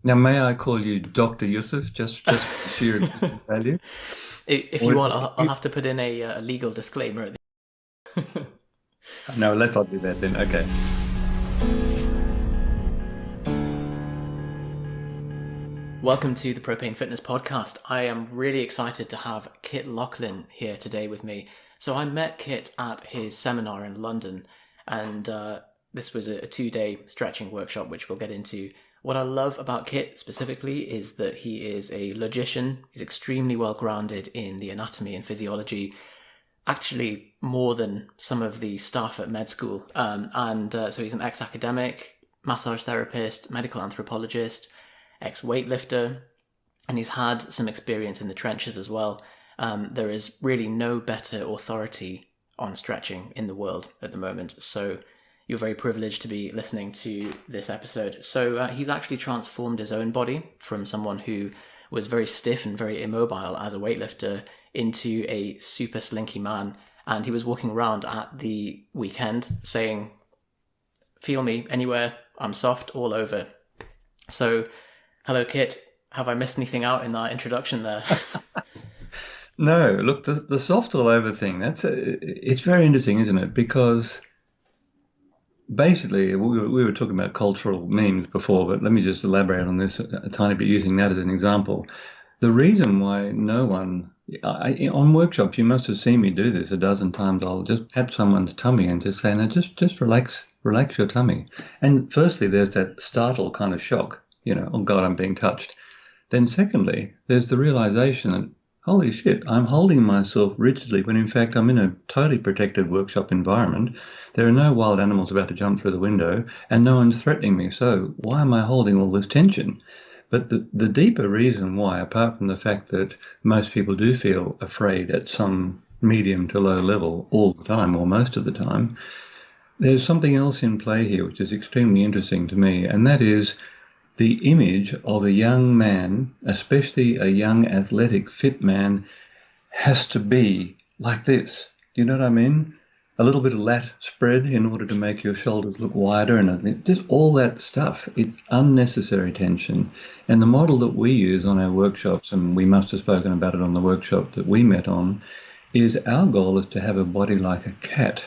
Now, may I call you Dr. Yusef, just for sheer value? If you Or, want, I'll have to put in a legal disclaimer at the no, let's not do that then. Okay. Welcome to the Propane Fitness Podcast. I am really excited to have Kit Lachlan here today with me. So I met Kit at his seminar in London, and this was a 2-day stretching workshop, which we'll get into. What I love about Kit specifically is that he is a logician. He's extremely well grounded in the anatomy and physiology, actually more than some of the staff at med school. So he's an ex-academic, massage therapist, medical anthropologist, ex-weightlifter, and he's had some experience in the trenches as well. There is really no better authority on stretching in the world at the moment, so you're very privileged to be listening to this episode. So he's actually transformed his own body from someone who was very stiff and very immobile as a weightlifter into a super slinky man. And he was walking around at the weekend saying, "Feel me anywhere, I'm soft all over." So, hello, Kit. Have I missed anything out in that introduction there? No, look, the soft all over thing, it's very interesting, isn't it? Because basically, we were talking about cultural memes before, but let me just elaborate on this a tiny bit using that as an example. The reason why no one, on workshops, you must have seen me do this a dozen times. I'll just pat someone's tummy and just say, no, just relax your tummy. And firstly, there's that startled kind of shock, oh God, I'm being touched. Then secondly, there's the realization that, holy shit, I'm holding myself rigidly when in fact I'm in a totally protected workshop environment. There are no wild animals about to jump through the window and no one's threatening me. So why am I holding all this tension? But the deeper reason why, apart from the fact that most people do feel afraid at some medium to low level all the time or most of the time, there's something else in play here which is extremely interesting to me, and that is the image of a young man, especially a young, athletic, fit man, has to be like this. Do you know what I mean? A little bit of lat spread in order to make your shoulders look wider, and just all that stuff. It's unnecessary tension. And the model that we use on our workshops, and we must have spoken about it on the workshop that we met on, is our goal is to have a body like a cat.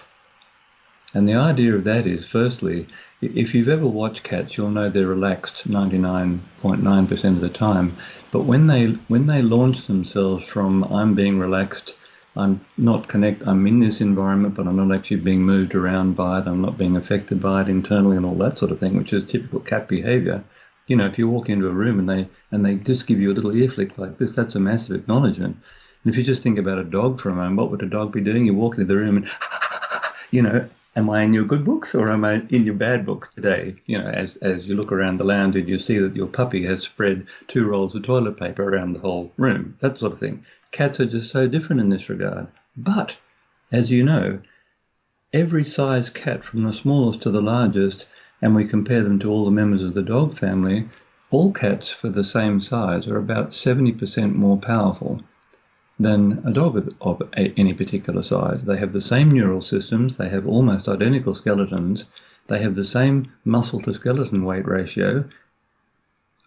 And the idea of that is, firstly, if you've ever watched cats, you'll know they're relaxed 99.9% of the time. But when they launch themselves from I'm being relaxed, I'm in this environment, but I'm not actually being moved around by it, I'm not being affected by it internally and all that sort of thing, which is typical cat behavior. If you walk into a room and they just give you a little ear flick like this, that's a massive acknowledgement. And if you just think about a dog for a moment, what would a dog be doing? You walk into the room and, am I in your good books or am I in your bad books today? As you look around the lounge and you see that your puppy has spread 2 rolls of toilet paper around the whole room, that sort of thing. Cats are just so different in this regard. But, as you know, every size cat, from the smallest to the largest, and we compare them to all the members of the dog family, all cats for the same size are about 70% more powerful than a dog of any particular size. They have the same neural systems, they have almost identical skeletons, they have the same muscle to skeleton weight ratio.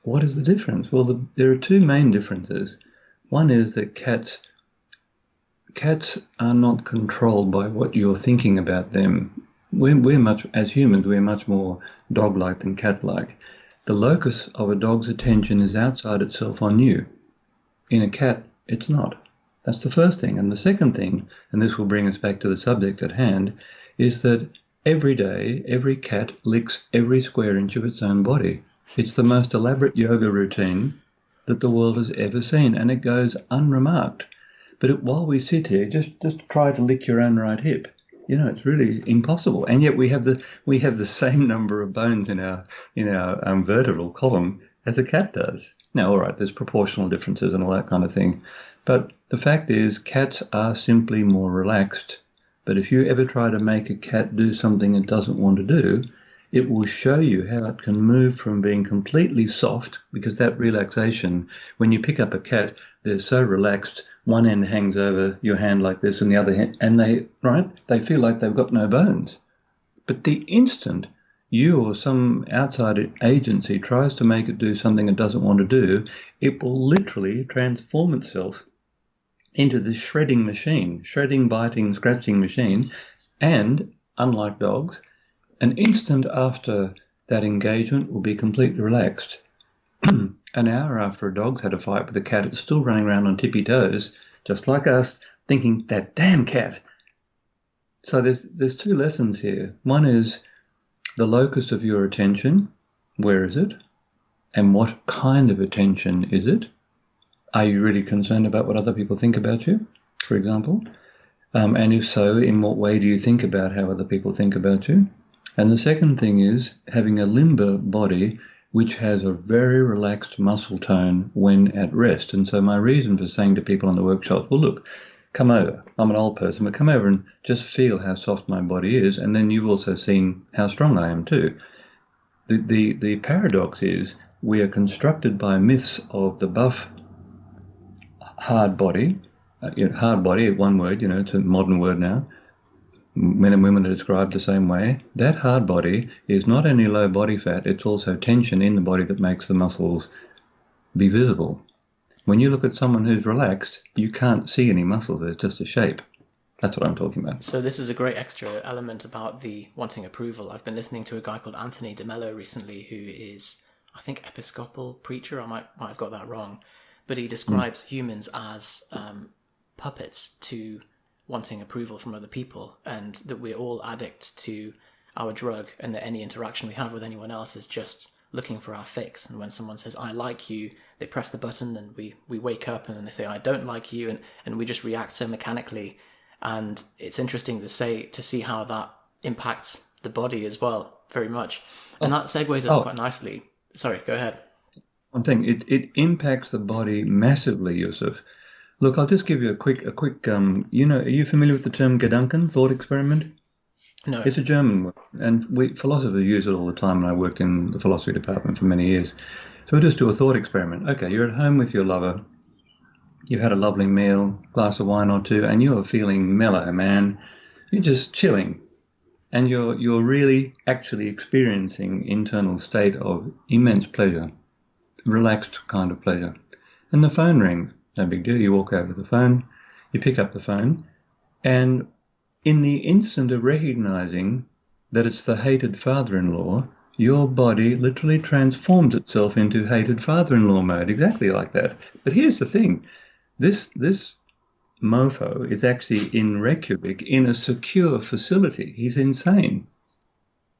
What is the difference? Well, there are 2 main differences. One is that cats are not controlled by what you're thinking about them. As humans, we're much more dog-like than cat-like. The locus of a dog's attention is outside itself on you. In a cat, it's not. That's the first thing. And the second thing, and this will bring us back to the subject at hand, is that every day, every cat licks every square inch of its own body. It's the most elaborate yoga routine that the world has ever seen, and it goes unremarked. But while we sit here, just try to lick your own right hip. It's really impossible. And yet we have the same number of bones in our vertebral column as a cat does. Now, all right, there's proportional differences and all that kind of thing. But the fact is, cats are simply more relaxed. But if you ever try to make a cat do something it doesn't want to do, it will show you how it can move from being completely soft, because that relaxation, when you pick up a cat, they're so relaxed, one end hangs over your hand like this and the other hand, and they feel like they've got no bones. But the instant you or some outside agency tries to make it do something it doesn't want to do, it will literally transform itself into this shredding machine, shredding, biting, scratching machine. And unlike dogs, an instant after that engagement will be completely relaxed. An hour after a dog's had a fight with a cat, it's still running around on tippy toes, just like us, thinking, that damn cat. So there's two lessons here. One is the locus of your attention. Where is it? And what kind of attention is it? Are you really concerned about what other people think about you, for example? And if so, in what way do you think about how other people think about you? And the second thing is having a limber body which has a very relaxed muscle tone when at rest. And so my reason for saying to people on the workshops, well, look, come over. I'm an old person, but come over and just feel how soft my body is. And then you've also seen how strong I am too. The paradox is we are constructed by myths of the buff, hard body. Hard body, one word, it's a modern word now. Men and women are described the same way. That hard body is not only low body fat, it's also tension in the body that makes the muscles be visible. When you look at someone who's relaxed, you can't see any muscles. It's just a shape. That's what I'm talking about. So this is a great extra element about the wanting approval. I've been listening to a guy called Anthony DeMello recently, who is, I think, Episcopal preacher. I might have got that wrong. But he describes humans as puppets to wanting approval from other people, and that we're all addicts to our drug, and that any interaction we have with anyone else is just looking for our fix. And when someone says, I like you, they press the button and we wake up, and then they say, I don't like you, and we just react so mechanically. And it's interesting to see how that impacts the body as well, very much. And that segues us quite nicely. Sorry, go ahead. One thing, it impacts the body massively, Yusef. Look, I'll just give you a quick. Are you familiar with the term Gedanken, thought experiment? No. It's a German word, and philosophers use it all the time, and I worked in the philosophy department for many years. So we just do a thought experiment. Okay, you're at home with your lover, you've had a lovely meal, glass of wine or two, and you're feeling mellow, man. You're just chilling, and you're really actually experiencing internal state of immense pleasure, relaxed kind of pleasure. And the phone rings. No big deal. You walk over to the phone, you pick up the phone, and in the instant of recognizing that it's the hated father-in-law, your body literally transforms itself into hated father-in-law mode, exactly like that. But here's the thing. This mofo is actually in Reykjavik in a secure facility. He's insane.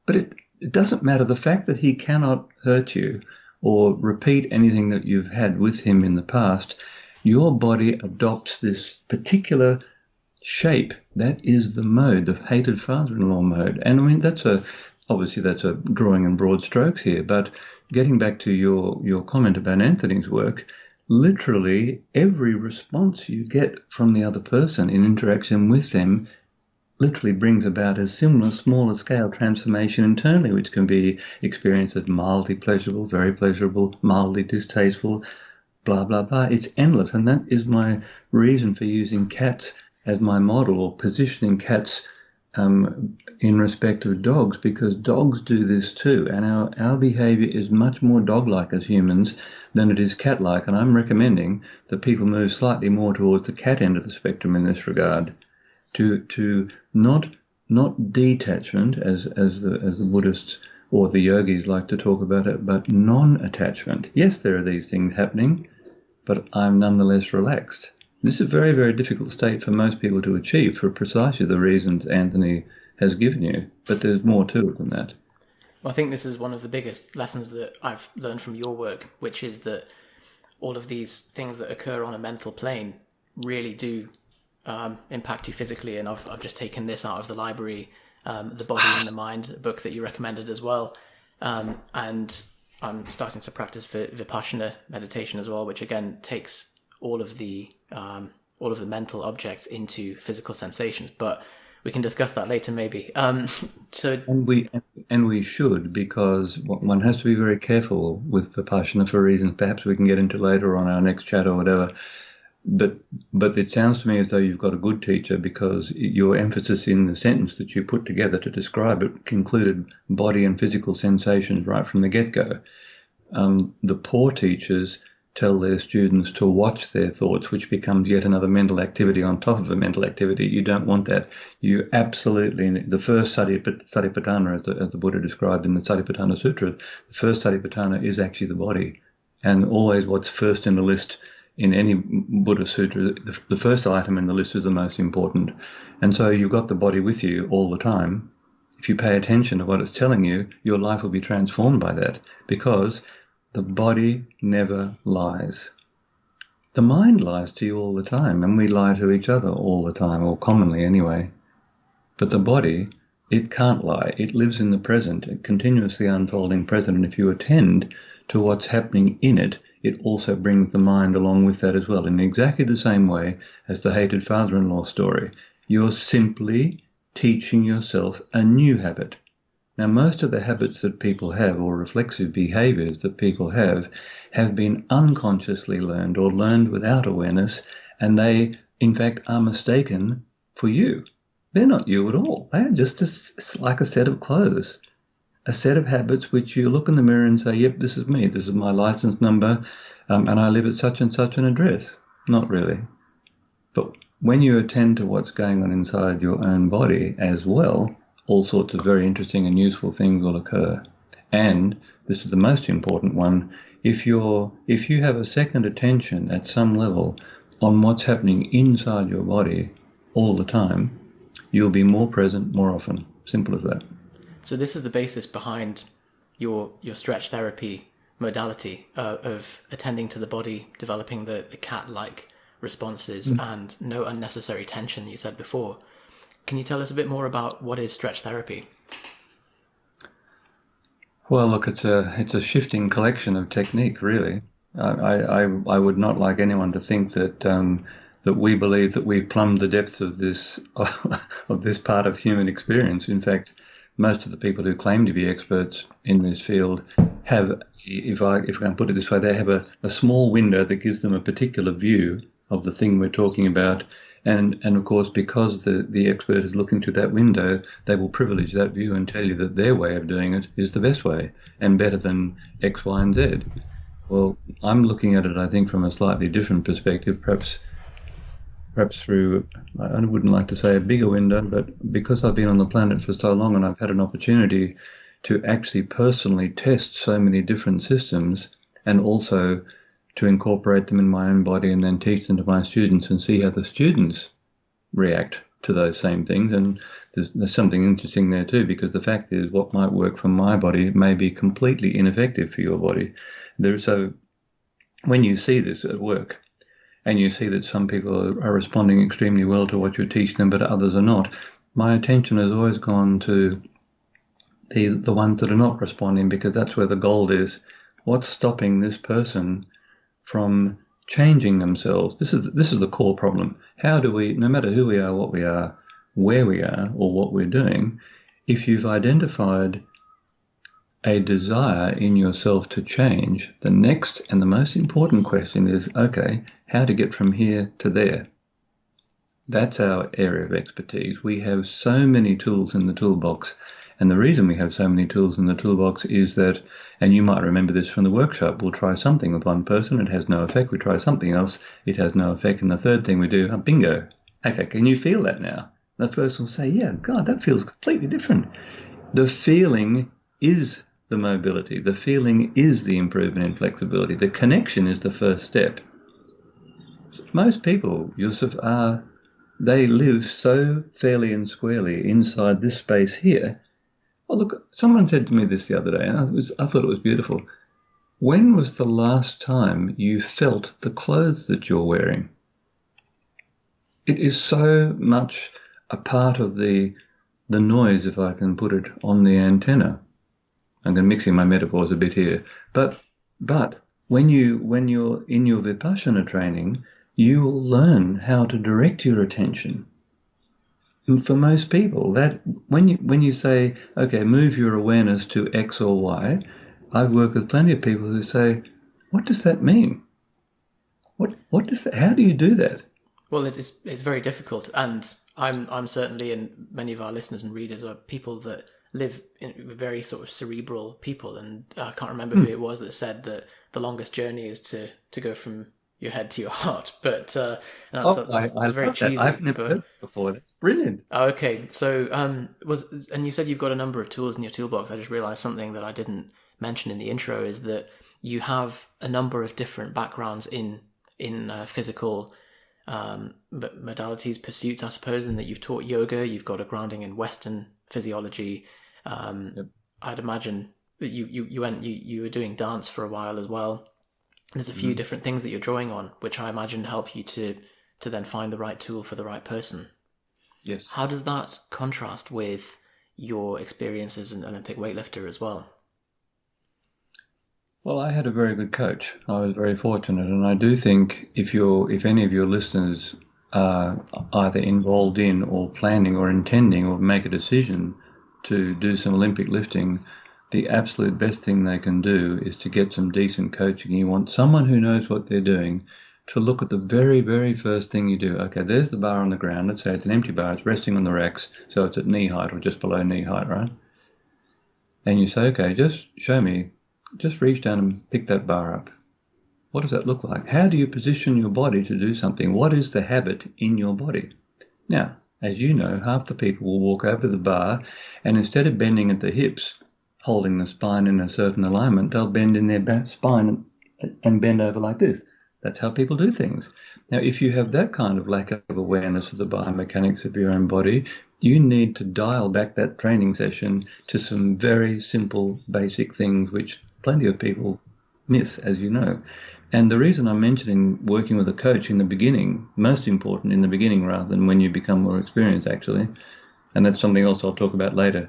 But it doesn't matter. The fact that he cannot hurt you or repeat anything that you've had with him in the past, your body adopts this particular shape. That is the mode, the hated father-in-law mode. And I mean, obviously that's a drawing in broad strokes here, but getting back to your comment about Anthony's work, literally every response you get from the other person in interaction with them literally brings about a similar, smaller scale transformation internally, which can be experienced as mildly pleasurable, very pleasurable, mildly distasteful, blah, blah, blah. It's endless. And that is my reason for using cats as my model, or positioning cats in respect of dogs, because dogs do this too. And our behavior is much more dog-like as humans than it is cat-like. And I'm recommending that people move slightly more towards the cat end of the spectrum in this regard, to not detachment as the Buddhists or the yogis like to talk about it, but non-attachment. Yes, there are these things happening, but I'm nonetheless relaxed. This is a very, very difficult state for most people to achieve for precisely the reasons Anthony has given you, but there's more to it than that. Well, I think this is one of the biggest lessons that I've learned from your work, which is that all of these things that occur on a mental plane really do impact you physically. And I've just taken this out of the library, The Body and the Mind, a book that you recommended as well. And I'm starting to practice Vipassana meditation as well, which again takes all of the mental objects into physical sensations. But we can discuss that later, maybe. And we should, because one has to be very careful with Vipassana for reasons perhaps we can get into later on our next chat or whatever. but it sounds to me as though you've got a good teacher, because your emphasis in the sentence that you put together to describe it included body and physical sensations right from the get-go. The poor teachers tell their students to watch their thoughts, which becomes yet another mental activity on top of a mental activity. You don't want that. You absolutely, the first satipatthana, as the Buddha described in the Satipatthana Sutra, the first satipatthana is actually the body. And always what's first in the list in any Buddha Sutra, the first item in the list is the most important. And so you've got the body with you all the time. If you pay attention to what it's telling you, your life will be transformed by that, because the body never lies. The mind lies to you all the time, and we lie to each other all the time, or commonly anyway. But the body, it can't lie. It lives in the present, a continuously unfolding present, and if you attend to what's happening in it, it also brings the mind along with that as well, in exactly the same way as the hated father-in-law story. You're simply teaching yourself a new habit. Now, most of the habits that people have, or reflexive behaviors that people have been unconsciously learned or learned without awareness, and they, in fact, are mistaken for you. They're not you at all. They are just like a set of clothes, a set of habits which you look in the mirror and say, yep, this is me, this is my license number, and I live at such and such an address. Not really. But when you attend to what's going on inside your own body as well, all sorts of very interesting and useful things will occur. And this is the most important one: if you have a second attention at some level on what's happening inside your body all the time, you'll be more present more often. Simple as that. So this is the basis behind your stretch therapy modality of attending to the body, developing the cat-like responses, and no unnecessary tension that you said before. Can you tell us a bit more about what is stretch therapy? Well, look, it's a shifting collection of technique, really. I would not like anyone to think that that we believe that we've plumbed the depths of this of this part of human experience. In fact, most of the people who claim to be experts in this field have, if I can put it this way, they have a small window that gives them a particular view of the thing we're talking about. And of course, because the expert is looking through that window, they will privilege that view and tell you that their way of doing it is the best way and better than X, Y, and Z. Well, I'm looking at it, I think, from a slightly different perspective, perhaps through, I wouldn't like to say a bigger window, but because I've been on the planet for so long and I've had an opportunity to actually personally test so many different systems, and also to incorporate them in my own body and then teach them to my students and see how the students react to those same things. And there's something interesting there too, because the fact is what might work for my body may be completely ineffective for your body. So when you see this at work and you see that some people are responding extremely well to what you teach them, but others are not, my attention has always gone to the ones that are not responding, because that's where the gold is. What's stopping this person from changing themselves? This is the core problem. How do we, no matter who we are, what we are, where we are, or what we're doing, if you've identified a desire in yourself to change, the next and the most important question is, okay, how to get from here to there? That's our area of expertise. We have so many tools in the toolbox. And the reason we have so many tools in the toolbox is that, and you might remember this from the workshop, we'll try something with one person, it has no effect. We try something else, it has no effect. And the third thing we do, bingo. Okay, can you feel that now? The person will say, yeah, God, that feels completely different. The feeling is the mobility. The feeling is the improvement in flexibility. The connection is the first step. Most people, Yusef, they live so fairly and squarely inside this space here. Oh, look, someone said to me this the other day, and I thought it was beautiful. When was the last time you felt the clothes that you're wearing? It is so much a part of the noise, if I can put it, on the antenna. I'm mixing my metaphors a bit here. But when you're in your Vipassana training, you will learn how to direct your attention. And for most people, that when you say, okay, move your awareness to X or Y, I've worked with plenty of people who say, what does that mean? What does that? How do you do that? Well, it's very difficult, and I'm certainly, and many of our listeners and readers are people that live in very sort of cerebral people, and I can't remember who it was that said that the longest journey is to go from your head to your heart, but that's I very love that. cheesy. I've never But heard it before. That's brilliant. okay, so and you said you've got a number of tools in your toolbox. I just realised something that I didn't mention in the intro is that you have a number of different backgrounds in physical modalities, pursuits, I suppose, in that you've taught yoga, you've got a grounding in Western physiology. Yep. I'd imagine that you were doing dance for a while as well. There's a few different things that you're drawing on, which I imagine help you to then find the right tool for the right person. Yes. How does that contrast with your experience as an Olympic weightlifter as well? Well, I had a very good coach. I was very fortunate, and I do think if any of your listeners are either involved in or planning or intending or make a decision to do some Olympic lifting, the absolute best thing they can do is to get some decent coaching. You want someone who knows what they're doing to look at the very, very first thing you do. Okay, there's the bar on the ground. Let's say it's an empty bar. It's resting on the racks, so it's at knee height or just below knee height, right? And you say, okay, just show me. Just reach down and pick that bar up. What does that look like? How do you position your body to do something? What is the habit in your body? Now, as you know, half the people will walk over to the bar and instead of bending at the hips, holding the spine in a certain alignment, they'll bend in their spine and bend over like this. That's how people do things. Now, if you have that kind of lack of awareness of the biomechanics of your own body, you need to dial back that training session to some very simple, basic things which plenty of people miss, as you know. And the reason I'm mentioning working with a coach in the beginning, most important in the beginning rather than when you become more experienced, actually, and that's something else I'll talk about later.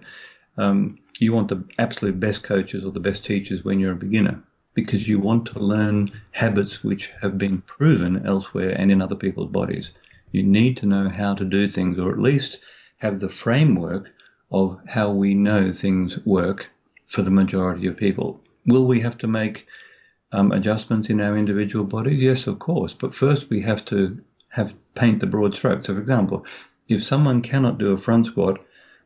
You want the absolute best coaches or the best teachers when you're a beginner, because you want to learn habits which have been proven elsewhere and in other people's bodies. You need to know how to do things, or at least have the framework of how we know things work for the majority of people. Will we have to make adjustments in our individual bodies? Yes, of course. But first we have to paint the broad strokes. So, for example, if someone cannot do a front squat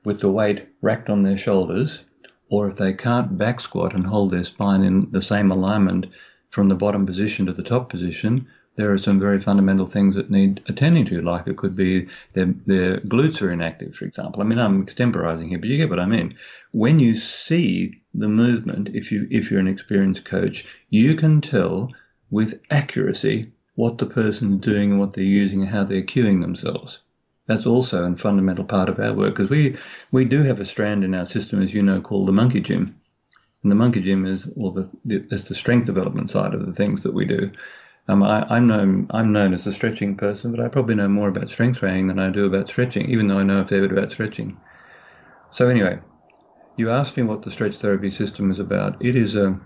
with the weight racked on their shoulders, or if they can't back squat and hold their spine in the same alignment from the bottom position to the top position, there are some very fundamental things that need attending to, like it could be their glutes are inactive, for example. I mean, I'm extemporizing here, but you get what I mean. When you see the movement, if you're an experienced coach, you can tell with accuracy what the person's doing and what they're using and how they're cueing themselves. That's also a fundamental part of our work, because we do have a strand in our system, as you know, called the monkey gym. And the monkey gym is that's the strength development side of the things that we do. I'm known as a stretching person, but I probably know more about strength training than I do about stretching, even though I know a fair bit about stretching. So anyway, you asked me what the stretch therapy system is about. It is a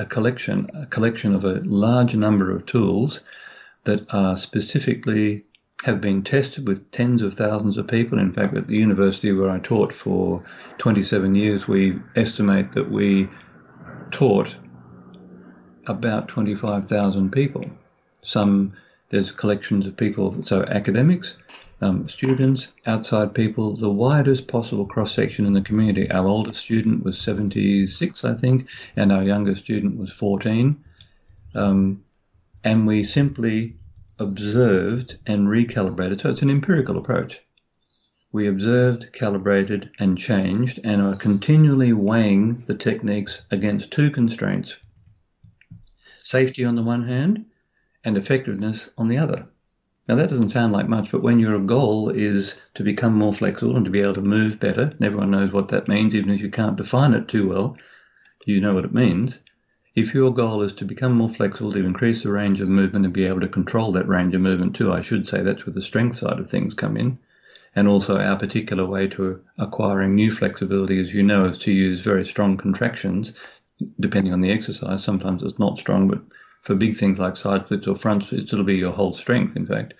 collection of a large number of tools that are specifically have been tested with tens of thousands of people. In fact, at the university where I taught for 27 years, we estimate that we taught about 25,000 people. There's collections of people, so academics, students, outside people, the widest possible cross-section in the community. Our oldest student was 76, I think, and our youngest student was 14. And we simply observed and recalibrated. So it's an empirical approach. We observed, calibrated, and changed, and are continually weighing the techniques against two constraints: safety on the one hand and effectiveness on the other. Now that doesn't sound like much, but when your goal is to become more flexible and to be able to move better, and everyone knows what that means, even if you can't define it too well, you know what it means. If your goal is to become more flexible, to increase the range of movement and be able to control that range of movement too, I should say, that's where the strength side of things come in. And also our particular way to acquiring new flexibility, as you know, is to use very strong contractions, depending on the exercise. Sometimes it's not strong, but for big things like side splits or front splits, it'll be your whole strength, in fact.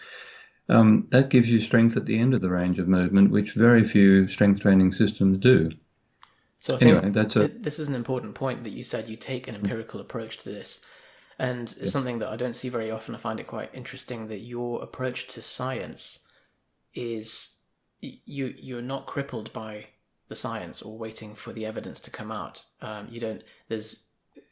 That gives you strength at the end of the range of movement, which very few strength training systems do. So I think this is an important point that you said. You take an empirical approach to this. And it's something that I don't see very often. I find it quite interesting that your approach to science is you're not crippled by the science or waiting for the evidence to come out. You don't. There's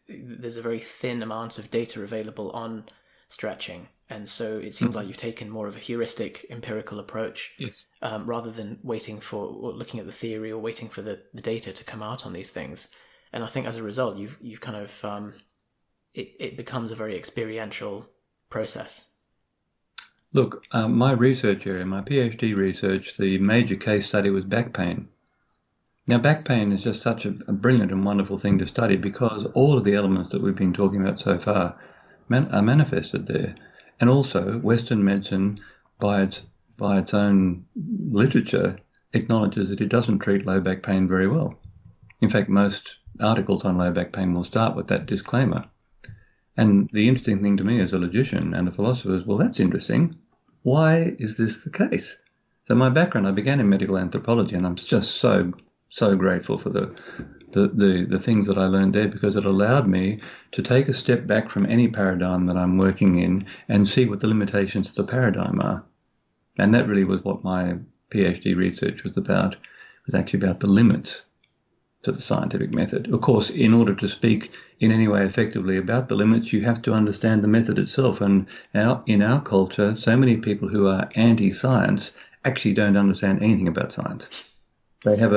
a very thin amount of data available on stretching, and so it seems like you've taken more of a heuristic, empirical approach, Yes. Rather than waiting for or looking at the theory or waiting for the data to come out on these things. And I think as a result, you've kind of it becomes a very experiential process. Look, my research area, my PhD research, the major case study was back pain. Now, back pain is just such a brilliant and wonderful thing to study because all of the elements that we've been talking about so far are manifested there. And also, Western medicine, by its own literature, acknowledges that it doesn't treat low back pain very well. In fact, most articles on low back pain will start with that disclaimer. And the interesting thing to me as a logician and a philosopher is, well, that's interesting. Why is this the case? So my background, I began in medical anthropology, and I'm just so grateful for the things that I learned there, because it allowed me to take a step back from any paradigm that I'm working in and see what the limitations of the paradigm are. And that really was what my PhD research was about. It was actually about the limits to the scientific method. Of course, in order to speak in any way effectively about the limits, you have to understand the method itself. And in our culture, so many people who are anti-science actually don't understand anything about science. They have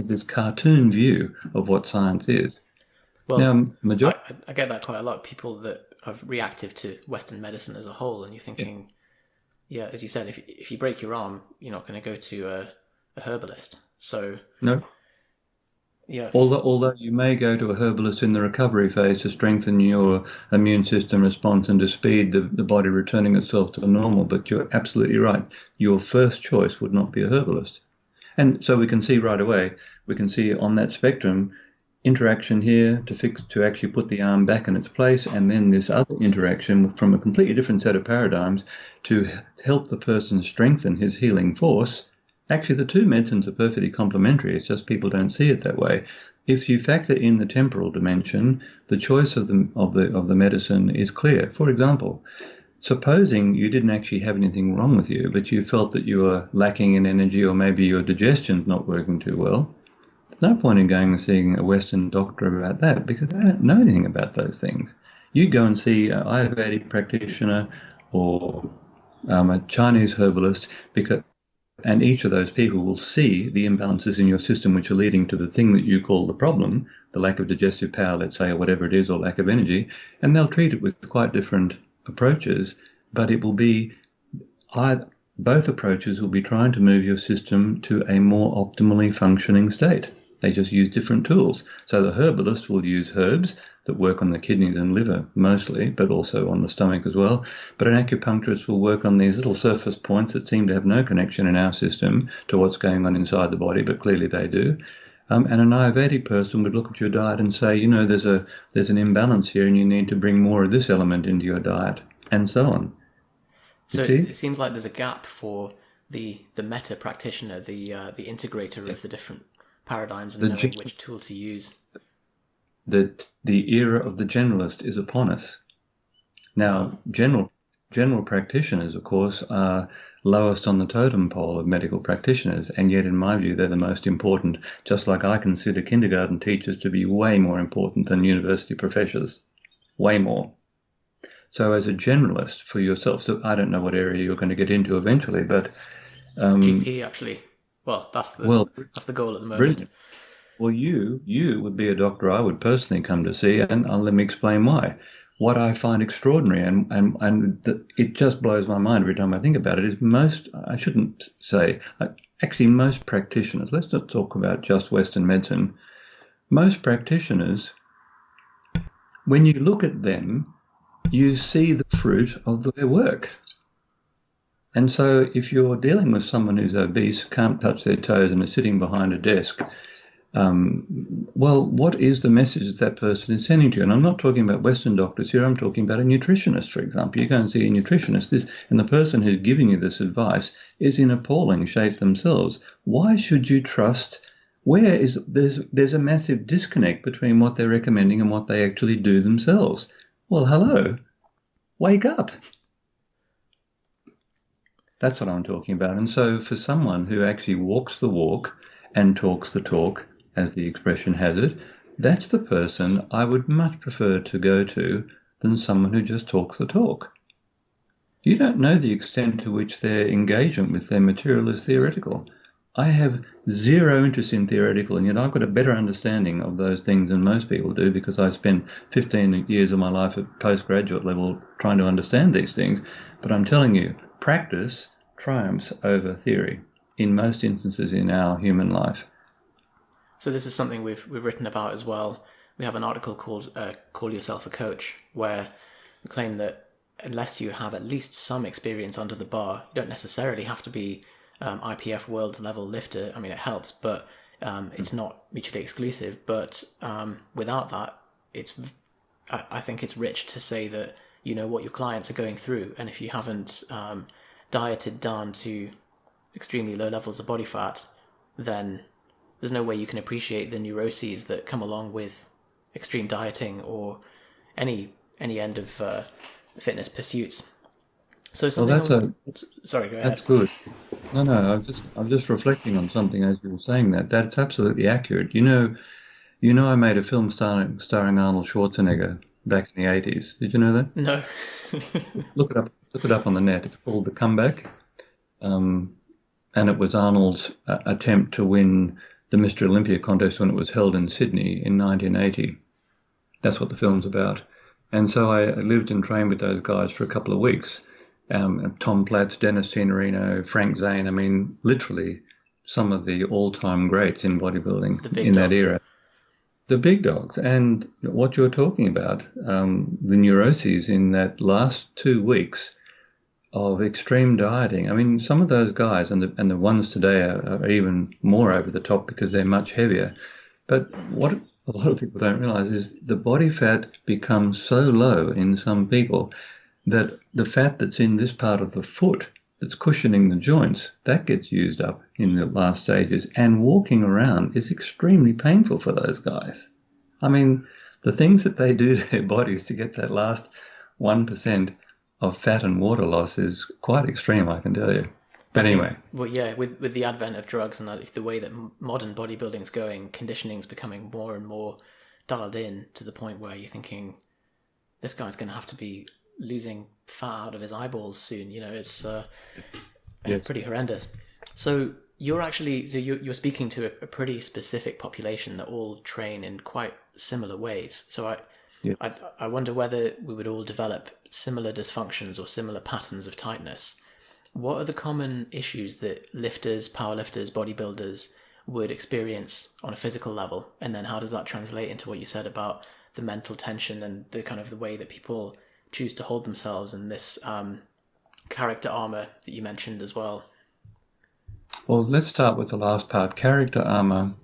this cartoon view of what science is. Well, now, I get that quite a lot. People that are reactive to Western medicine as a whole, and you're thinking, yeah, as you said, if you break your arm, you're not going to go to a herbalist. So no. Yeah. Although you may go to a herbalist in the recovery phase to strengthen your immune system response and to speed the body returning itself to normal, but you're absolutely right. Your first choice would not be a herbalist. And so we can see right away, we can see on that spectrum, interaction here to actually put the arm back in its place, and then this other interaction from a completely different set of paradigms to help the person strengthen his healing force. Actually, the two medicines are perfectly complementary. It's just people don't see it that way. If you factor in the temporal dimension, the choice of the medicine is clear. For example, supposing you didn't actually have anything wrong with you, but you felt that you were lacking in energy, or maybe your digestion's not working too well, there's no point in going and seeing a Western doctor about that, because they don't know anything about those things. You go and see an Ayurvedic practitioner or a Chinese herbalist, and each of those people will see the imbalances in your system which are leading to the thing that you call the problem, the lack of digestive power, let's say, or whatever it is, or lack of energy, and they'll treat it with quite different approaches, but it will be both approaches will be trying to move your system to a more optimally functioning state. They just use different tools. So the herbalist will use herbs that work on the kidneys and liver mostly, but also on the stomach as well. But an acupuncturist will work on these little surface points that seem to have no connection in our system to what's going on inside the body, but clearly they do. And an Ayurvedic person would look at your diet and say, there's an imbalance here and you need to bring more of this element into your diet, and so on. So it seems like there's a gap for the meta practitioner, the integrator of the different paradigms and knowing which tool to use. The era of the generalist is upon us. Now, general practitioners, of course, are lowest on the totem pole of medical practitioners, and yet in my view they're the most important, just like I consider kindergarten teachers to be way more important than university professors. Way more. So as a generalist for yourself, so I don't know what area you're going to get into eventually, but GP actually. Well, that's the goal at the moment. Brilliant. Well, you would be a doctor I would personally come to see, and let me explain why. What I find extraordinary, and it just blows my mind every time I think about it, is most practitioners, let's not talk about just Western medicine, most practitioners, when you look at them, you see the fruit of their work. And so if you're dealing with someone who's obese, can't touch their toes and is sitting behind a desk, well, what is the message that person is sending to you? And I'm not talking about Western doctors here. I'm talking about a nutritionist, for example. You go and see a nutritionist, and the person who's giving you this advice is in appalling shape themselves. Why should you trust? There's a massive disconnect between what they're recommending and what they actually do themselves. Well, hello, wake up. That's what I'm talking about. And so for someone who actually walks the walk and talks the talk, as the expression has it, that's the person I would much prefer to go to than someone who just talks the talk. You don't know the extent to which their engagement with their material is theoretical. I have zero interest in theoretical, and yet I've got a better understanding of those things than most people do because I spent 15 years of my life at postgraduate level trying to understand these things. But I'm telling you, practice triumphs over theory in most instances in our human life. So this is something we've written about as well. We have an article called Call Yourself a Coach, where we claim that unless you have at least some experience under the bar, you don't necessarily have to be IPF world level lifter. I mean, it helps, but it's not mutually exclusive. But without that, I think it's rich to say that you know what your clients are going through, and if you haven't dieted down to extremely low levels of body fat, then there's no way you can appreciate the neuroses that come along with extreme dieting or any end of fitness pursuits. So something. Sorry, go ahead. That's good. No, I'm just reflecting on something as you were saying that. That's absolutely accurate. You know, I made a film starring Arnold Schwarzenegger back in the 80s. Did you know that? No. Look it up on the net. It's called The Comeback, and it was Arnold's attempt to win the Mr. Olympia contest when it was held in Sydney in 1980. That's what the film's about. And so I lived and trained with those guys for a couple of weeks. Tom Platz, Dennis Tinerino, Frank Zane. I mean, literally some of the all-time greats in bodybuilding in that era. The big dogs. And what you're talking about, the neuroses in that last 2 weeks of extreme dieting. I mean, some of those guys and the ones today are even more over the top because they're much heavier. But what a lot of people don't realize is the body fat becomes so low in some people that the fat that's in this part of the foot that's cushioning the joints, that gets used up in the last stages. And walking around is extremely painful for those guys. I mean, the things that they do to their bodies to get that last 1% of fat and water loss is quite extreme, I can tell you. But anyway. Well, yeah, with the advent of drugs and the way that modern bodybuilding's going, conditioning's becoming more and more dialed in to the point where you're thinking, this guy's going to have to be losing fat out of his eyeballs soon. You know, it's Yes. pretty horrendous. So you're speaking to a pretty specific population that all train in quite similar ways. So I wonder whether we would all develop similar dysfunctions or similar patterns of tightness. What are the common issues that lifters, powerlifters, bodybuilders would experience on a physical level? And then how does that translate into what you said about the mental tension and the kind of the way that people choose to hold themselves and this character armor that you mentioned as well? Well, let's start with the last part. Character armor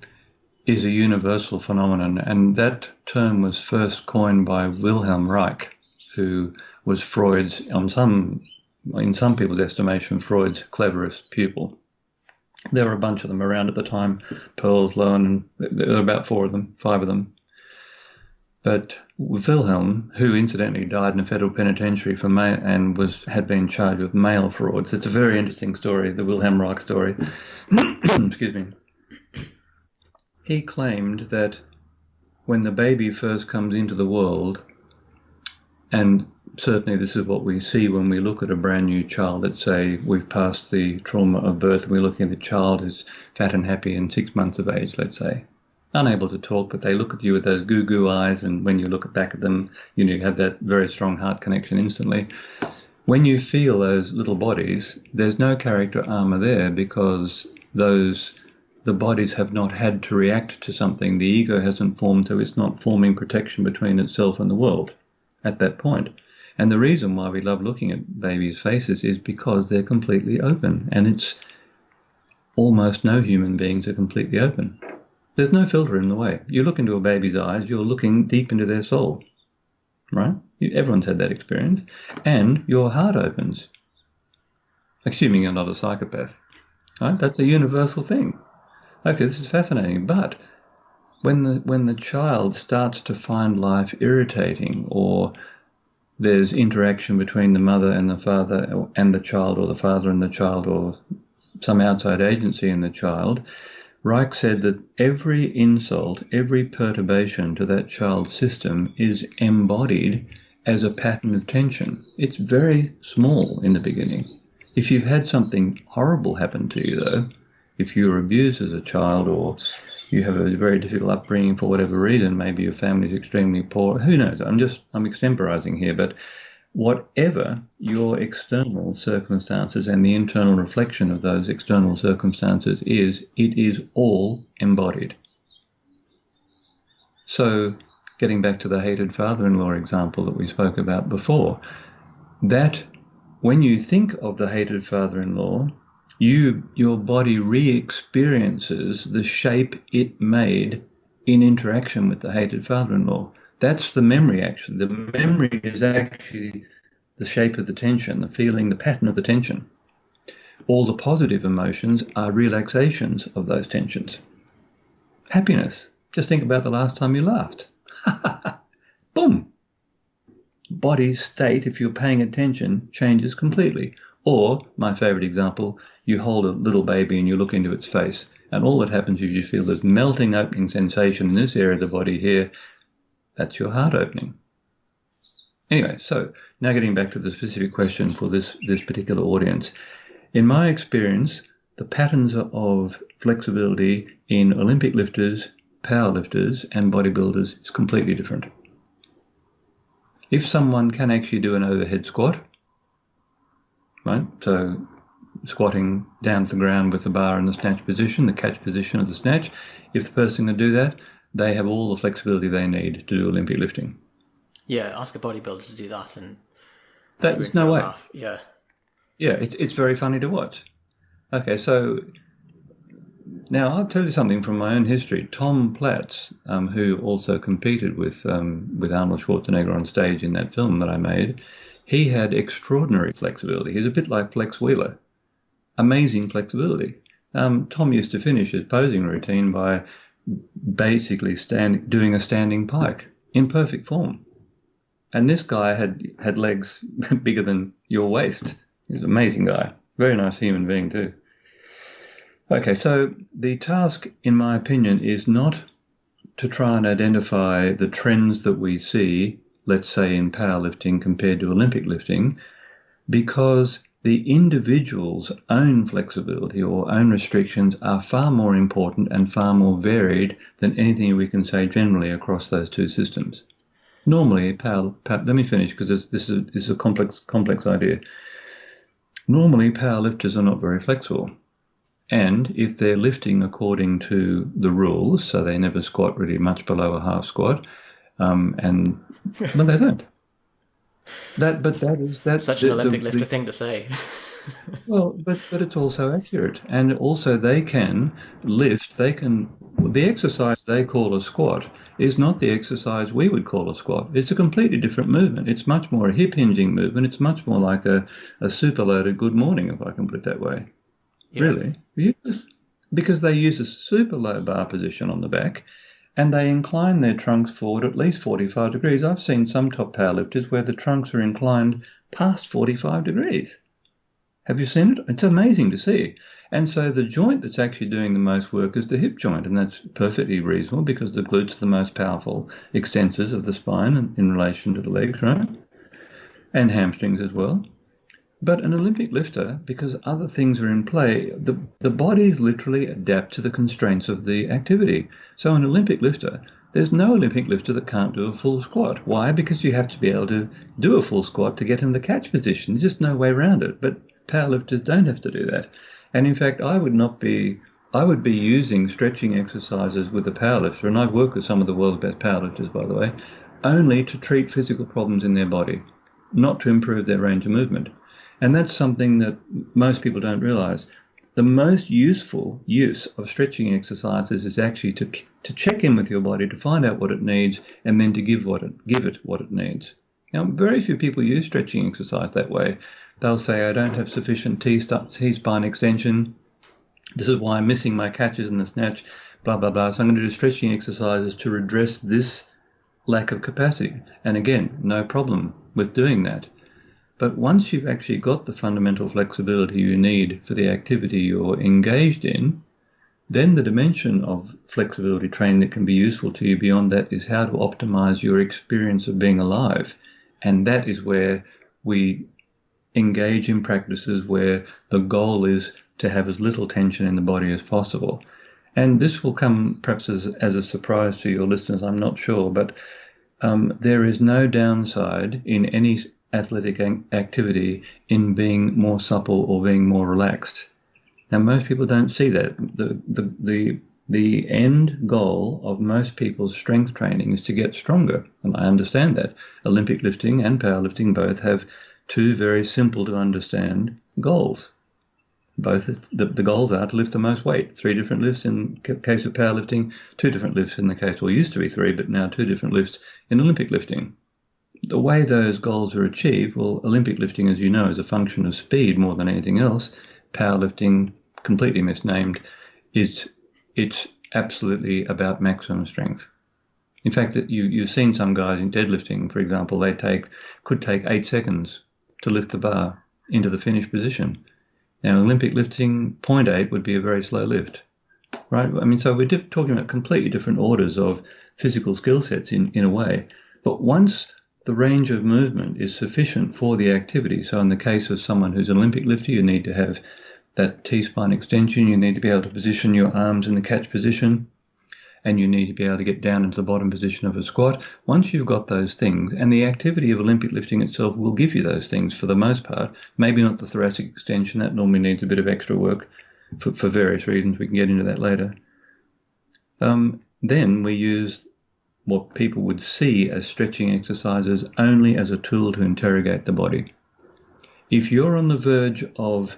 is a universal phenomenon, and that term was first coined by Wilhelm Reich, who was Freud's, in some people's estimation, Freud's cleverest pupil. There were a bunch of them around at the time, Perls, Lowen, and there were about 5 of them. But Wilhelm, who incidentally died in a federal penitentiary for and had been charged with mail frauds. It's a very interesting story, the Wilhelm Reich story. Excuse me. He claimed that when the baby first comes into the world, and certainly this is what we see when we look at a brand new child. Let's say we've passed the trauma of birth and we're looking at the child who's fat and happy and 6 months of age, let's say. Unable to talk, but they look at you with those goo-goo eyes, and when you look back at them, you have that very strong heart connection instantly. When you feel those little bodies, there's no character armor there because the bodies have not had to react to something. The ego hasn't formed, so it's not forming protection between itself and the world at that point. And the reason why we love looking at babies' faces is because they're completely open, and it's almost no human beings are completely open. There's no filter in the way. You look into a baby's eyes, you're looking deep into their soul, right? Everyone's had that experience. And your heart opens, assuming you're not a psychopath, right? That's a universal thing. Okay, this is fascinating. But when the child starts to find life irritating or there's interaction between the mother and the father and the child, or the father and the child, or some outside agency in the child, Reich said that every insult, every perturbation to that child's system is embodied as a pattern of tension. It's very small in the beginning. If you've had something horrible happen to you, though, if you were abused as a child, or you have a very difficult upbringing for whatever reason, maybe your family's extremely poor, who knows? I'm extemporizing here, but whatever your external circumstances and the internal reflection of those external circumstances is, it is all embodied. So, getting back to the hated father-in-law example that we spoke about before, that when you think of the hated father-in-law, your body re-experiences the shape it made in interaction with the hated father-in-law. That's the memory, actually. The memory is actually the shape of the tension, the feeling, the pattern of the tension. All the positive emotions are relaxations of those tensions. Happiness. Just think about the last time you laughed. Boom. Body state, if you're paying attention, changes completely. Or, my favorite example, you hold a little baby and you look into its face, and all that happens is you feel this melting opening sensation in this area of the body here. That's your heart opening. Anyway, so now getting back to the specific question for this particular audience. In my experience, the patterns of flexibility in Olympic lifters, power lifters, and bodybuilders is completely different. If someone can actually do an overhead squat, right, so squatting down to the ground with the bar in the snatch position, the catch position of the snatch, if the person can do that, they have all the flexibility they need to do Olympic lifting. Yeah, ask a bodybuilder to do that, and there's no way. Yeah, it's very funny to watch. Okay, so now I'll tell you something from my own history. Tom Platz, who also competed with Arnold Schwarzenegger on stage in that film that I made, he had extraordinary flexibility. He's a bit like Flex Wheeler. Amazing flexibility. Tom used to finish his posing routine by basically doing a standing pike in perfect form. And this guy had legs bigger than your waist. He's an amazing guy. Very nice human being too. Okay, so the task, in my opinion, is not to try and identify the trends that we see, let's say in powerlifting compared to Olympic lifting, because the individual's own flexibility or own restrictions are far more important and far more varied than anything we can say generally across those two systems. Normally, let me finish because this is a complex idea. Normally, powerlifters are not very flexible. And if they're lifting according to the rules, so they never squat really much below a half squat, but they don't. That's such an Olympic lifter thing to say. Well, but it's also accurate, and also they can lift. The exercise they call a squat is not the exercise we would call a squat. It's a completely different movement. It's much more a hip hinging movement. It's much more like a super loaded good morning, if I can put it that way. Yeah. Really, because they use a super low bar position on the back, and they incline their trunks forward at least 45 degrees. I've seen some top powerlifters where the trunks are inclined past 45 degrees. Have you seen it? It's amazing to see. And so the joint that's actually doing the most work is the hip joint, and that's perfectly reasonable because the glutes are the most powerful extensors of the spine in relation to the legs, right? And hamstrings as well. But an Olympic lifter, because other things are in play, the bodies literally adapt to the constraints of the activity. So an Olympic lifter, there's no Olympic lifter that can't do a full squat. Why? Because you have to be able to do a full squat to get in the catch position. There's just no way around it. But powerlifters don't have to do that. And in fact, I would be using stretching exercises with a powerlifter, and I've worked with some of the world's best powerlifters, by the way, only to treat physical problems in their body, not to improve their range of movement. And that's something that most people don't realize. The most useful use of stretching exercises is actually to check in with your body, to find out what it needs, and then to give it what it needs. Now, very few people use stretching exercise that way. They'll say, I don't have sufficient T-spine extension. This is why I'm missing my catches in the snatch, blah, blah, blah. So I'm going to do stretching exercises to redress this lack of capacity. And again, no problem. with doing that. But once you've actually got the fundamental flexibility you need for the activity you're engaged in, then the dimension of flexibility training that can be useful to you beyond that is how to optimize your experience of being alive. And that is where we engage in practices where the goal is to have as little tension in the body as possible. And this will come perhaps as a surprise to your listeners, I'm not sure, but there is no downside in any athletic activity in being more supple or being more relaxed. Now, most people don't see that. The end goal of most people's strength training is to get stronger, and I understand that. Olympic lifting and powerlifting both have two very simple to understand goals. Both the goals are to lift the most weight. 3 different lifts in the case of powerlifting, 2 different lifts in the case, well, used to be 3, but now 2 different lifts in Olympic lifting. The way those goals are achieved, well, Olympic lifting, as you know, is a function of speed more than anything else. Powerlifting, completely misnamed, it's absolutely about maximum strength. In fact, you've seen some guys in deadlifting, for example, could take 8 seconds to lift the bar into the finished position. Now, Olympic lifting, 0.8 would be a very slow lift, right? I mean, so we're talking about completely different orders of physical skill sets in a way. But once the range of movement is sufficient for the activity, so in the case of someone who's an Olympic lifter, you need to have that T-spine extension, you need to be able to position your arms in the catch position, and you need to be able to get down into the bottom position of a squat. Once you've got those things, and the activity of Olympic lifting itself will give you those things for the most part, maybe not the thoracic extension, that normally needs a bit of extra work for various reasons, we can get into that later. Then we use what people would see as stretching exercises only as a tool to interrogate the body. If you're on the verge of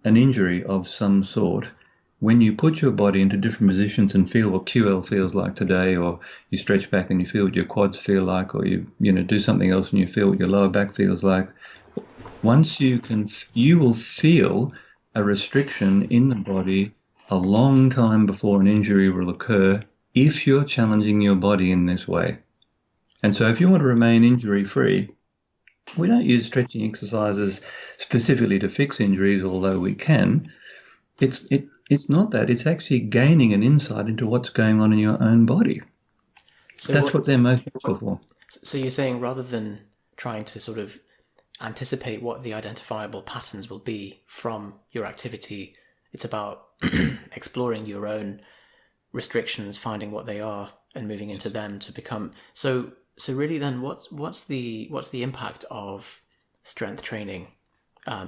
an injury of some sort, when you put your body into different positions and feel what QL feels like today, or you stretch back and you feel what your quads feel like, or you do something else and you feel what your lower back feels like, once you will feel a restriction in the body a long time before an injury will occur if you're challenging your body in this way. And so if you want to remain injury-free, we don't use stretching exercises specifically to fix injuries, although we can. It's not that. It's actually gaining an insight into what's going on in your own body. So that's what they're most useful for. So you're saying rather than trying to sort of anticipate what the identifiable patterns will be from your activity, it's about exploring your own restrictions, finding what they are, and moving into them to become. So really, then, what's the impact of strength training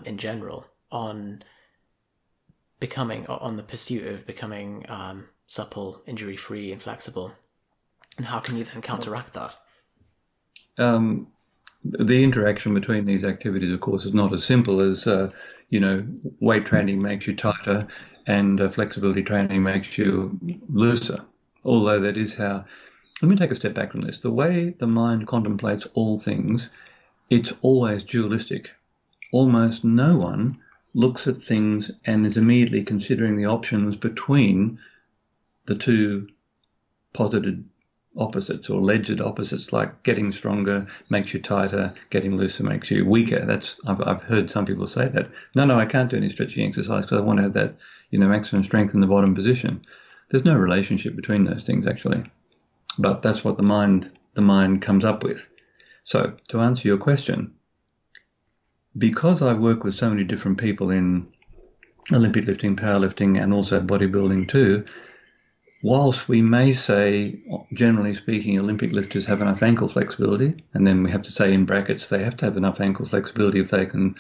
in general on the pursuit of becoming supple, injury-free, and flexible, and how can you then counteract that? The interaction between these activities, of course, is not as simple as weight training makes you tighter and flexibility training makes you looser. Although that is how. Let me take a step back from this. The way the mind contemplates all things, it's always dualistic. Almost no one looks at things and is immediately considering the options between the two posited opposites or alleged opposites, like getting stronger makes you tighter, getting looser makes you weaker. I've heard some people say that. No, I can't do any stretching exercise because I want to have that, maximum strength in the bottom position. There's no relationship between those things actually, but that's what the mind comes up with. So to answer your question, because I work with so many different people in Olympic lifting, powerlifting, and also bodybuilding too, whilst we may say, generally speaking, Olympic lifters have enough ankle flexibility, and then we have to say in brackets they have to have enough ankle flexibility if they can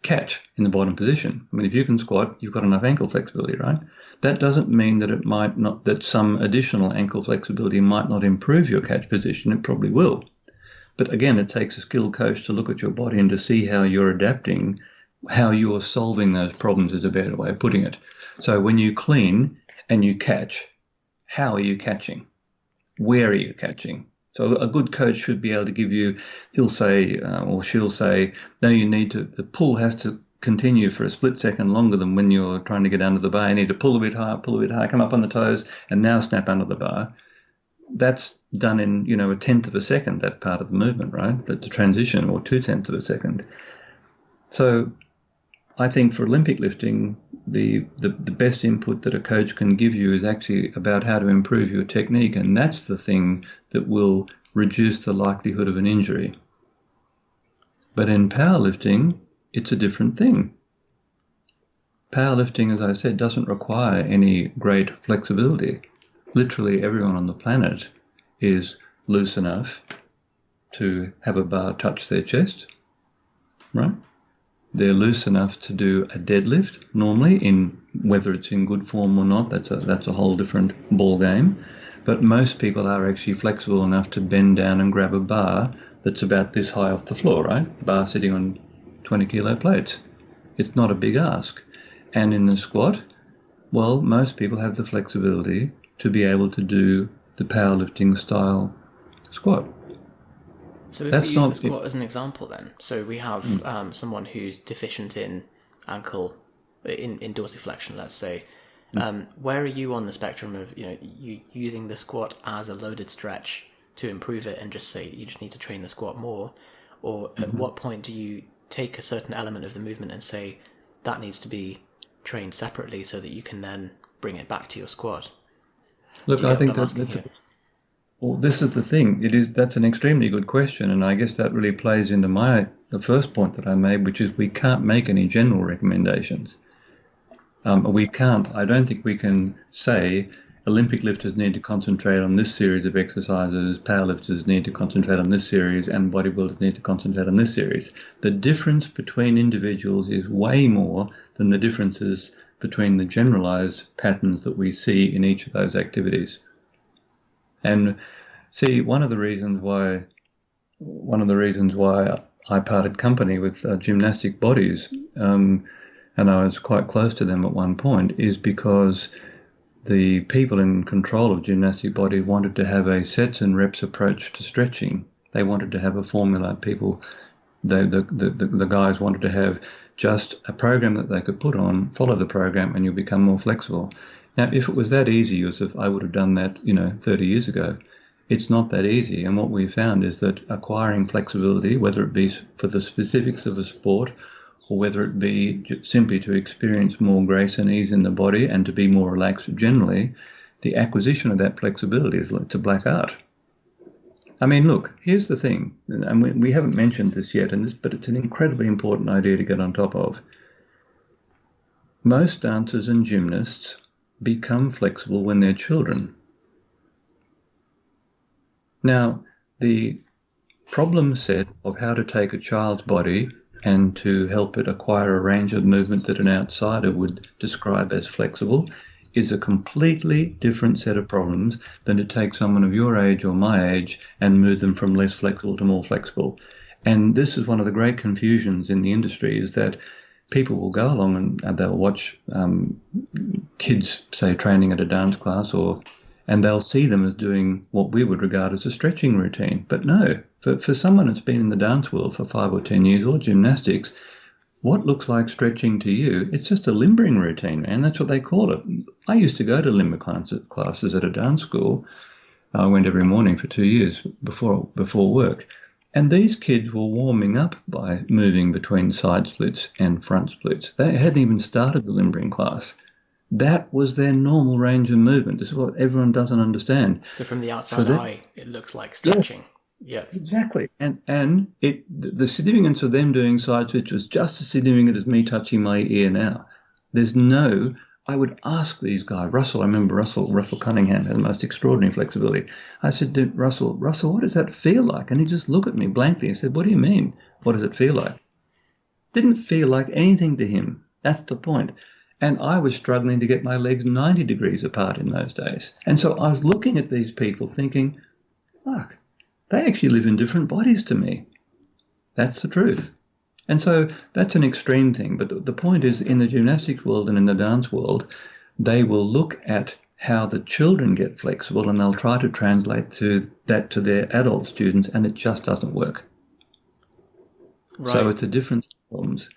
catch in the bottom position. I mean, if you can squat, you've got enough ankle flexibility, right? That doesn't mean that it might not, that some additional ankle flexibility might not improve your catch position. It probably will. But again, it takes a skilled coach to look at your body and to see how you're adapting, how you're solving those problems is a better way of putting it. So when you clean and you catch, how are you catching? Where are you catching? So a good coach should be able to give you, he'll say, or she'll say, no, the pull has to continue for a split second longer than when you're trying to get under the bar. You need to pull a bit higher, come up on the toes, and now snap under the bar. that's done in, a tenth of a second, that part of the movement, right? The transition, or 2/10 of a second. So I think for Olympic lifting, the best input that a coach can give you is actually about how to improve your technique, and that's the thing that will reduce the likelihood of an injury. But in powerlifting, it's a different thing. Powerlifting, as I said, doesn't require any great flexibility. Literally everyone on the planet is loose enough to have a bar touch their chest, right? They're loose enough to do a deadlift normally, whether it's in good form or not, that's a whole different ball game. But most people are actually flexible enough to bend down and grab a bar that's about this high off the floor, right? A bar sitting on 20 kilo plates. It's not a big ask. And in the squat, well, most people have the flexibility to be able to do the powerlifting style squat. So if we use the squat as an example then, so we have someone who's deficient in ankle, in dorsiflexion, let's say, where are you on the spectrum of, you using the squat as a loaded stretch to improve it and just say you just need to train the squat more? Or at what point do you take a certain element of the movement and say that needs to be trained separately so that you can then bring it back to your squat? Look, I think well, this is the thing. That's an extremely good question, and I guess that really plays into the first point that I made, which is we can't make any general recommendations. I don't think we can say Olympic lifters need to concentrate on this series of exercises, powerlifters need to concentrate on this series, and bodybuilders need to concentrate on this series. The difference between individuals is way more than the differences between the generalized patterns that we see in each of those activities. And see, one of the reasons why I parted company with gymnastic bodies, and I was quite close to them at one point, is because the people in control of gymnastic body wanted to have a sets and reps approach to stretching. They wanted to have a formula. The guys wanted to have just a program that they could put on, follow the program, and you'll become more flexible. Now, if it was that easy, Yusef, I would have done that, 30 years ago. It's not that easy. And what we found is that acquiring flexibility, whether it be for the specifics of a sport or whether it be simply to experience more grace and ease in the body and to be more relaxed generally, the acquisition of that flexibility is like to black art. I mean, look, here's the thing, and we haven't mentioned this yet, but it's an incredibly important idea to get on top of. Most dancers and gymnasts become flexible when they're children. Now, the problem set of how to take a child's body and to help it acquire a range of movement that an outsider would describe as flexible is a completely different set of problems than to take someone of your age or my age and move them from less flexible to more flexible. And this is one of the great confusions in the industry, is that people will go along and they'll watch kids, say, training at a dance class, and they'll see them as doing what we would regard as a stretching routine. But no, for someone that's been in the dance world for 5 or 10 years, or gymnastics, what looks like stretching to you, it's just a limbering routine, man. That's what they call it. I used to go to limber classes at a dance school. I went every morning for 2 years before work. And these kids were warming up by moving between side splits and front splits. They hadn't even started the limbering class. That was their normal range of movement. This is what everyone doesn't understand. So from the outside eye, it looks like stretching. Yes. Yeah, exactly. And the significance of them doing side switch was just as significant as me touching my ear now. I would ask these guys, Russell, I remember Russell Cunningham had the most extraordinary flexibility. I said to Russell, what does that feel like? And he just looked at me blankly and said, what do you mean? What does it feel like? Didn't feel like anything to him. That's the point. And I was struggling to get my legs 90 degrees apart in those days. And so I was looking at these people thinking, fuck, they actually live in different bodies to me. That's the truth. And so that's an extreme thing. But the point is, in the gymnastics world and in the dance world, they will look at how the children get flexible and they'll try to translate that to their adult students, and it just doesn't work. Right. So it's a different problems.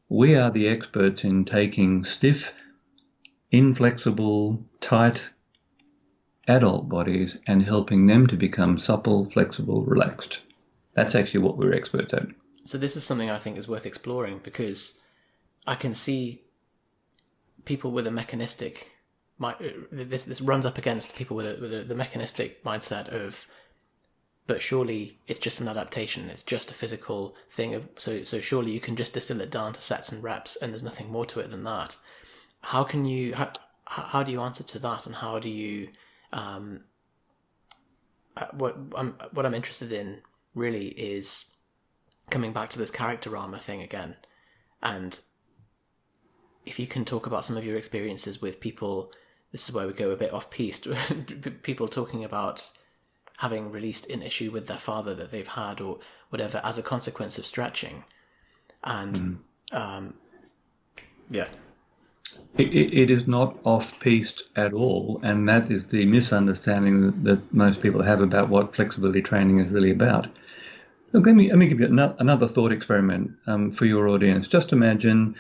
We are the experts in taking stiff, inflexible, tight adult bodies and helping them to become supple, flexible, relaxed. That's actually what we're experts at. So this is something I think is worth exploring, because I can see people with a mechanistic, this runs up against people with the mechanistic mindset of, but surely it's just an adaptation, it's just a physical thing, so surely you can just distill it down to sets and reps and there's nothing more to it than that. How do you answer to that, and how do you what I'm interested in really is coming back to this character armor thing again, and if you can talk about some of your experiences with people. This is where we go a bit off-piste. People talking about having released an issue with their father that they've had or whatever as a consequence of stretching. And, yeah. It is not off-piste at all, and that is the misunderstanding that most people have about what flexibility training is really about. Look, let me give you another thought experiment for your audience. Just imagine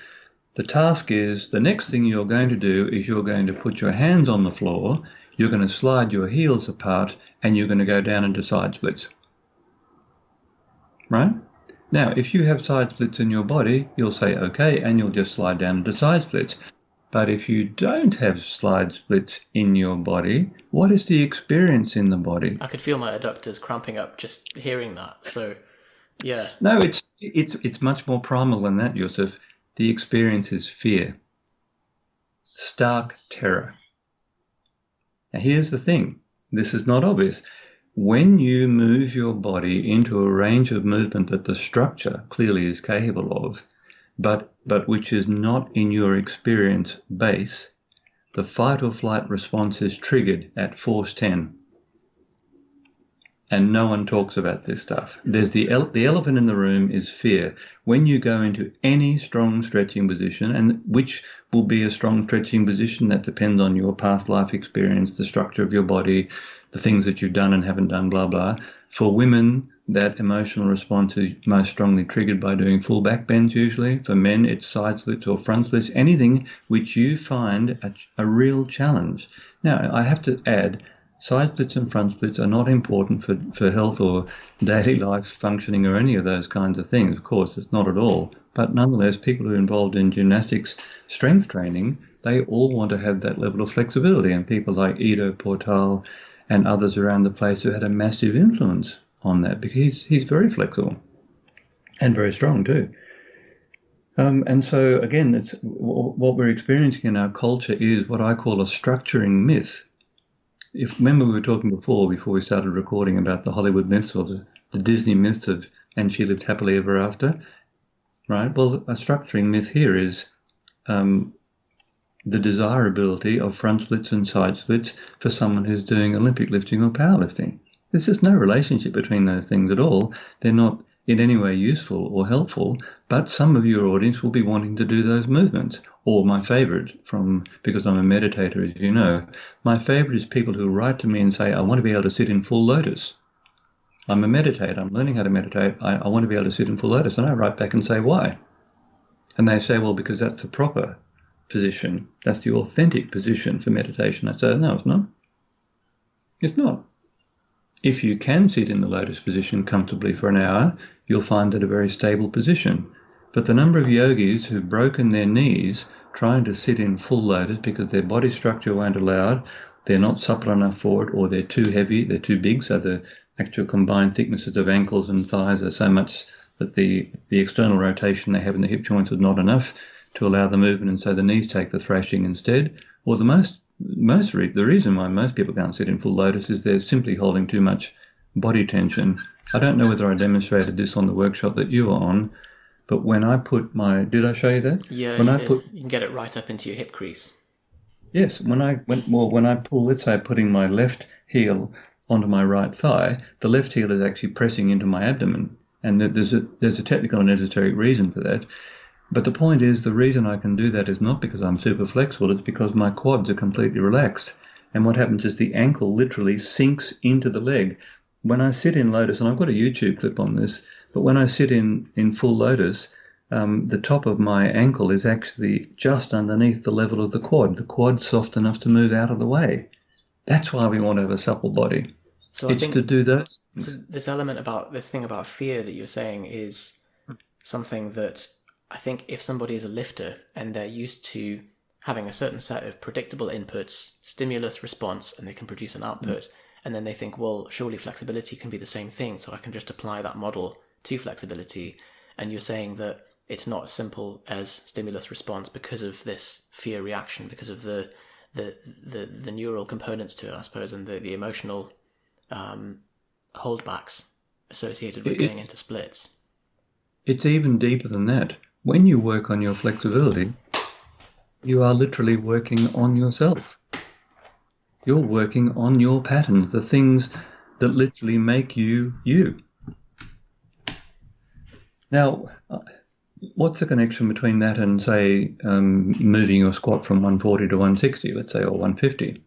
the task is the next thing you're going to do is you're going to put your hands on the floor, you're going to slide your heels apart, and you're going to go down into side splits. Right? Now, if you have side splits in your body, you'll say, okay, and you'll just slide down into side splits. But if you don't have side splits in your body, what is the experience in the body? I could feel my adductors cramping up just hearing that. So, yeah. No, it's much more primal than that, Yusef. The experience is fear, stark terror. Now, here's the thing. This is not obvious. When you move your body into a range of movement that the structure clearly is capable of, but which is not in your experience base, the fight or flight response is triggered at force 10. And no one talks about this stuff. There's the elephant in the room is fear. When you go into any strong stretching position, and which will be a strong stretching position, that depends on your past life experience, the structure of your body, the things that you've done and haven't done, blah, blah. For women, that emotional response is most strongly triggered by doing full back bends usually. For men, it's side splits or front splits, anything which you find a real challenge. Now, I have to add, side splits and front splits are not important for health or daily life functioning or any of those kinds of things. Of course, it's not at all. But nonetheless, people who are involved in gymnastics strength training, they all want to have that level of flexibility. And people like Ido Portal and others around the place who had a massive influence on that, because he's very flexible and very strong too. And so, again, it's, what we're experiencing in our culture is what I call a structuring myth. Remember we were talking before we started recording about the Hollywood myths or the Disney myths of "and she lived happily ever after," right? Well, a structuring myth here is the desirability of front splits and side splits for someone who's doing Olympic lifting or powerlifting. There's just no relationship between those things at all. They're not in any way useful or helpful, but some of your audience will be wanting to do those movements. Or my favorite, because I'm a meditator, as you know, my favorite is people who write to me and say, I want to be able to sit in full lotus. I'm a meditator. I'm learning how to meditate. I want to be able to sit in full lotus. And I write back and say, why? And they say, well, because that's the proper position. That's the authentic position for meditation. I say, no, it's not. It's not. If you can sit in the lotus position comfortably for an hour, you'll find that a very stable position. But the number of yogis who've broken their knees trying to sit in full lotus because their body structure won't allow it, they're not supple enough for it, or they're too heavy, they're too big, so the actual combined thicknesses of ankles and thighs are so much that the external rotation they have in the hip joints is not enough to allow the movement, and so the knees take the thrashing instead. Or the reason why most people can't sit in full lotus is they're simply holding too much body tension. I don't know whether I demonstrated this on the workshop that you were on, but when I put did I show you that? Yeah, you can get it right up into your hip crease. Yes, when I pull, let's say putting my left heel onto my right thigh, the left heel is actually pressing into my abdomen, and there's a technical and esoteric reason for that. But the point is, the reason I can do that is not because I'm super flexible, it's because my quads are completely relaxed. And what happens is the ankle literally sinks into the leg. When I sit in lotus, and I've got a YouTube clip on this, but when I sit in full lotus, the top of my ankle is actually just underneath the level of the quad. The quad's soft enough to move out of the way. That's why we want to have a supple body. So it's to do that. So this element about this thing about fear that you're saying is something that I think if somebody is a lifter and they're used to having a certain set of predictable inputs, stimulus, response, and they can produce an output, and then they think, well, surely flexibility can be the same thing, so I can just apply that model to flexibility. And you're saying that it's not as simple as stimulus response because of this fear reaction, because of the neural components to it, I suppose, and the emotional holdbacks associated with going into splits. It's even deeper than that. When you work on your flexibility, you are literally working on yourself. You're working on your patterns, the things that literally make you you. Now, what's the connection between that and, say, moving your squat from 140 to 160, let's say, or 150?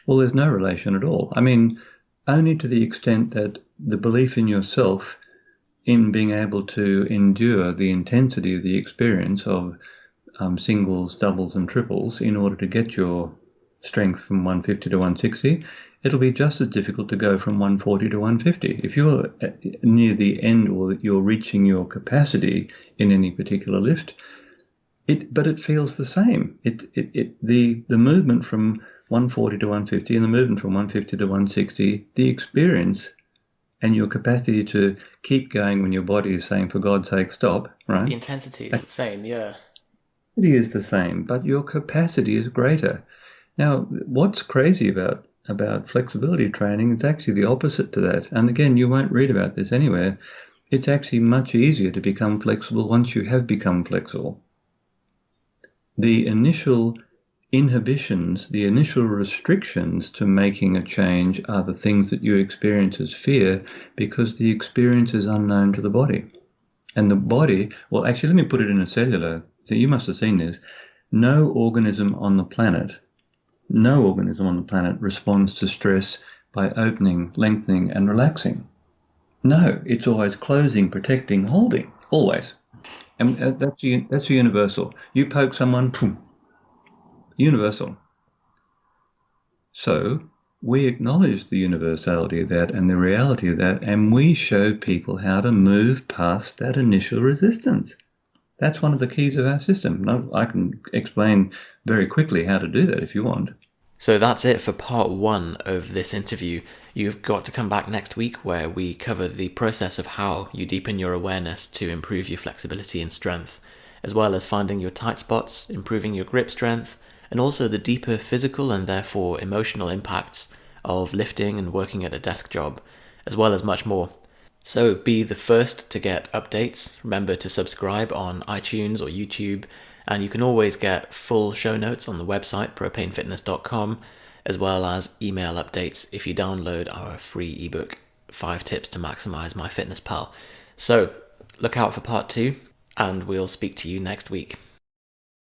Well, there's no relation at all. I mean, only to the extent that the belief in yourself, in being able to endure the intensity of the experience of singles, doubles and triples in order to get your strength from 150 to 160, it'll be just as difficult to go from 140 to 150. If you're near the end or you're reaching your capacity in any particular lift, but it feels the same. The movement from 140 to 150 and the movement from 150 to 160, the experience and your capacity to keep going when your body is saying, for God's sake, stop, right? The intensity is the same, yeah. The intensity is the same, but your capacity is greater. Now, what's crazy about flexibility training is actually the opposite to that. And again, you won't read about this anywhere. It's actually much easier to become flexible once you have become flexible. The initial inhibitions, the initial restrictions to making a change are the things that you experience as fear because the experience is unknown to the body. And the body, well, actually, let me put it in a cellular. So you must have seen this. No organism on the planet responds to stress by opening, lengthening, and relaxing. No, it's always closing, protecting, holding, always. And that's universal. You poke someone, boom, universal. So we acknowledge the universality of that and the reality of that, and we show people how to move past that initial resistance. That's one of the keys of our system. Now, I can explain very quickly how to do that if you want. So that's it for part 1 of this interview. You've got to come back next week where we cover the process of how you deepen your awareness to improve your flexibility and strength, as well as finding your tight spots, improving your grip strength, and also the deeper physical and therefore emotional impacts of lifting and working at a desk job, as well as much more. So be the first to get updates. Remember to subscribe on iTunes or YouTube, and you can always get full show notes on the website propanefitness.com, as well as email updates if you download our free ebook, 5 Tips to Maximize MyFitnessPal. So look out for part 2, and we'll speak to you next week.